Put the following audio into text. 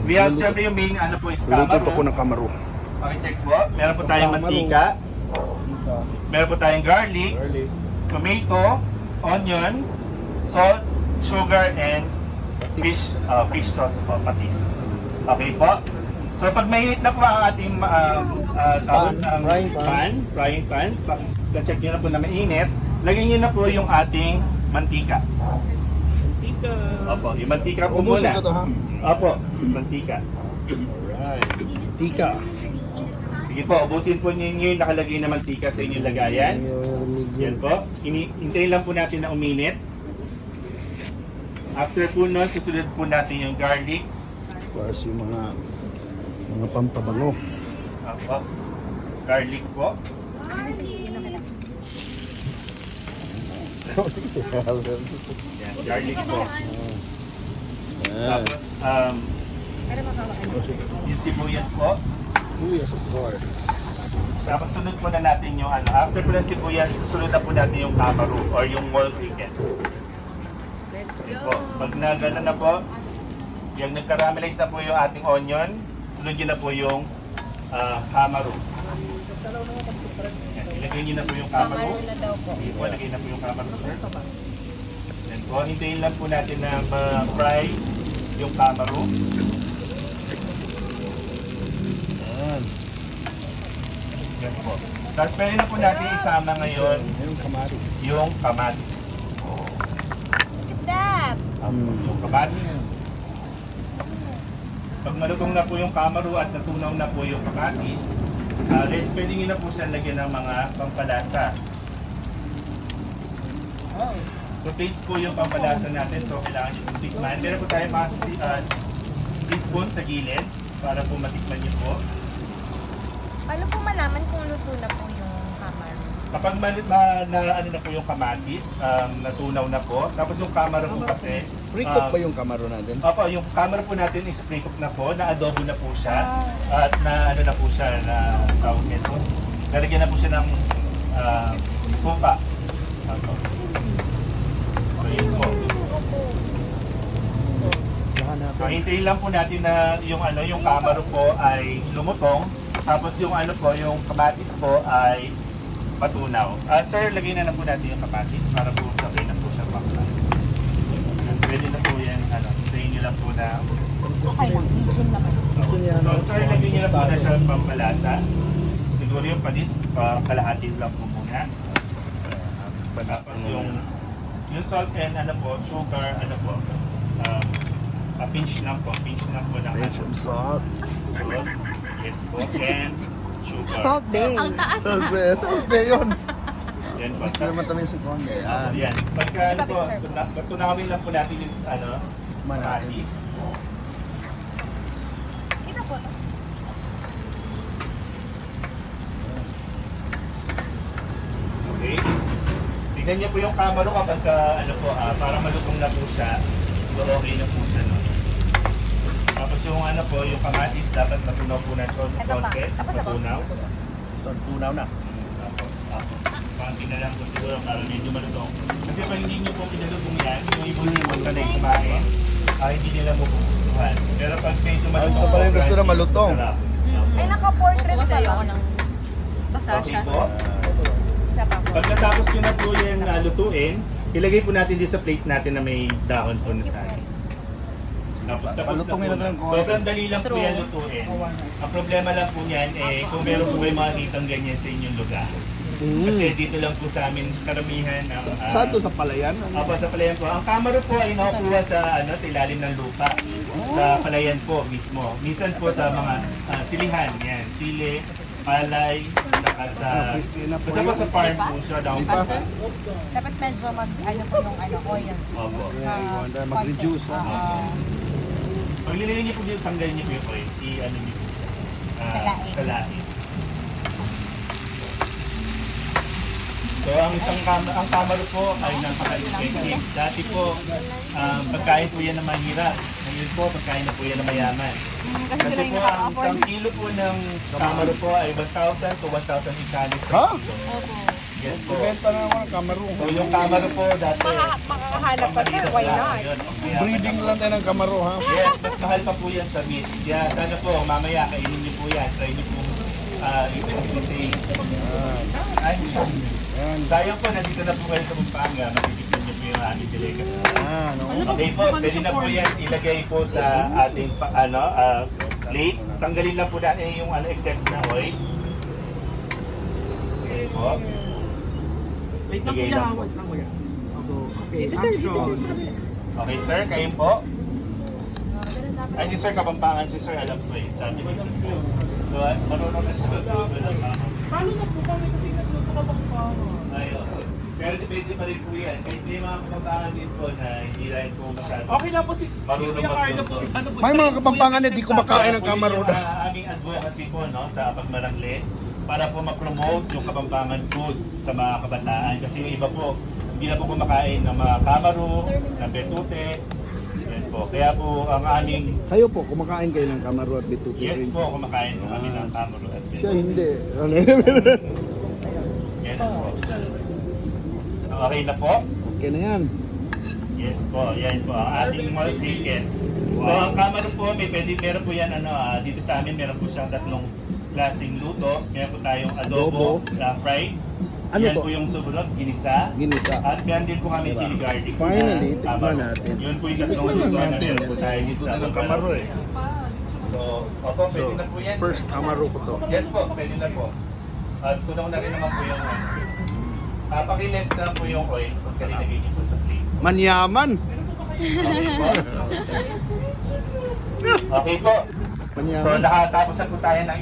We have syempre yung main ano po is Luto camaro. po ng kamaro. Pakicheck po. Meron po tayong Camaro. mantika. Dito. Meron po tayong garlic, Early. tomato, onion, salt, sugar, and fish sauce po, patis. Okay po. So pag mainit na po ang ating frying pan, check nyo na po na mainit, lagyan nyo na po yung ating mantika. Mantika. Opo, yung mantika po Ubusin muna. ko to ha. Opo, mantika. Alright. Tika. Sige po, ubusin po ninyo yung nakalagay na mantika sa inyong lagayan. Yan po. Hintayin lang po natin na uminit. After po nun, susunod po natin yung garlic. Plus yung mga pampabango. Opo. Garlic po. Yan, garlic po. Yan. Tapos, yung sibuyas po. Yes, of course. Tapos sunod po na natin yung ano. After po ng sibuyas, susunod na po natin yung camaro or yung whole chicken. Yan po. Pag nagana na po, yung nag-caramelize na po yung ating onion, sunod nyo na po yung camaro. Yan, ilagay nyo na po yung camaro. Sige po, ilagay na po yung camaro. Yan po, hintayin lang po natin na ma-fry yung camaro. Yan. Yan po. Tapos pwede na po natin isama ngayon Yung kamatis. yung kamatis. That. Yung kamatis. Pag malutong na po yung kamaro at natunaw na po yung kamatis, pwede nyo na po siya lagyan ng mga pampalasa. So taste po yung pampalasa natin, so kailangan nyo itong tikman. Meron po tayo mga teaspoon sa gilid para po matikman nyo po. Paano po malaman kung luto na po yung hammer? Kapag ano na po yung kamatis, natunaw na po. Tapos yung kamaro po kasi, Pre-cook ba yung kamaro natin? opo, yung kamaro po natin is pre-cook na po, na-adobo na po siya. At na ano na po siya, na tawag nito. Lalagyan na po siya ng suka. Opo. So yun po. So hintayin lang po natin na yung ano, yung kamaro po ay lumutong. Tapos yung ano po, yung kamatis po ay matunaw. Sir, lagay na po natin yung kamatis para po sabay na po siya pakla. Pwede na po yan, ano, hintayin nyo lang po na. Okay lang, medium naman. So sir, lagay nyo na po na siya pampalasa. Siguro yung panis, kalahati lang po muna. Tapos yung salt and ano po, sugar, ano po, pinch lang po ng Pinch of salt. salt. Yes po, and sugar. Salt bay. Ang taas. Salt ba yun? Yan po. Gusto naman tamin sa konde. Yan. Pagka ano po, tunawin lang po natin yung ano, manatis. Ito po. Okay. Tignan niyo po yung kamaro kapag ano po, para malutong na po siya. So okay na po siya, no? Tapos yung ano po, yung kamatis, dapat matunaw po na siya. Ito pa. Konti, Tapos ako. matunaw. Tunaw na. Panti na lang po siguro para medyo malutong. Kasi pag hindi nyo po pinalutong yan, yung ibon-ibon ka na yung kumain, hindi nila po pupustuhan. Pero pag medyo malutong, Ito pala yung gusto na malutong. sarap. Ay, naka-portrait ka ba? Okay po. Isa pa po. Pag natapos nyo na po yan lutuin, ilagay po natin din sa plate natin na may dahon po na saging. Tapos Lutungin na po. natin ng konti. Sobrang dali lang po yan lutuin. Ang problema lang po niyan, kung meron po kayo makikita ganyan sa inyong lugar. Kasi dito lang po sa amin karamihan ng... Saan to sa palayan? Opo, sa palayan po. Ang kamaro po ay nakukuha sa ilalim ng lupa. Sa palayan po mismo. Minsan po sa mga silihan. Yan, sili, palay, saka sa... Basta po sa farm po siya daw. Dapat medyo po yung oil. Opo. Mag-reduce ha. Pag nilagay niyo po dito, tanggalin niyo po yung oil. I-ano niyo po. Salain. So ang kamaro po ay napaka-effective. Dati po, pagkain po yan na mahirap. Ngayon po, pagkain na po yan na mayaman. Kasi po, ang isang kilo po ng kamaro po ay 1,000 to 1,800 per Ha? kilo. Yes po. Benta na ako ng kamaro. So yung kamaro po dati. Makakahanap pa sir, why not? Yun, kaya- Breeding lang tayo ng kamaro ha. Yes, mas mahal pa po yan sa meat. Kaya sana po, mamaya kainin niyo po yan. Try niyo po i-taste. Ay, Yan. sayang po, nandito na po kayo sa Pampanga. Makikita niyo po yung aming delicacy. No? Okay po, pwede na po yan ilagay po sa ating plate. Tanggalin lang po natin yung excess na oil. Okay po. Wait lang Sige kuya, lang po. wait lang kuya. Okay, Dito sir, dito sir, sa kabila. Okay sir, kayo po. Ay, si sir Kapampangan, si sir alam ko eh. Sabi ni sir. So, marunong na siya magluto ng kamo. Paano na po kami kasi nagluto ka pa pa? Ayun. Pero depende pa rin po yan. Kahit may mga kapampangan din po na hindi rin po masyado. Okay lang po si Marunong Kuya Carlo po. magluto. Ano po? May mga kapampangan na di kumakain ng kamaro Yung na. aming advocacy po no, sa Pagmarangle para po mag-promote yung Kapampangan food sa mga kabataan. Kasi yung iba po, hindi na po kumakain ng mga kamaro, ng betute. Yan po. Kaya po ang aming, Kayo po, kumakain kayo ng kamaro at bitutu yes rin. po, kumakain po kami ng kamaro at Siya betute. hindi. Ano? Yes po. Okay na po? Okay na yan. Yes po, yan po ang ating mga tickets. So ang kamaro po, meron po yan dito sa amin, meron po siyang tatlong klaseng luto. Meron po tayong adobo, na fried. Ano yan to? po yung sumunod, ginisa. Ginisa. At meron din po kami chili garlic. Finally, na tikman kamaro. natin. Yun po yung tatlong Tikman luto lang na natin. meron po tayo dito sa Ng kamaro eh. So, opo, pwede na po yan. First kamaro ko to. Yes po, pwede na po. At tunaw na rin naman po yung pakiles na po yung oil kung kalinagay niyo po sa plate. Manyaman. Okay po. Okay po. So Manyaman. nakatapos na po tayo ng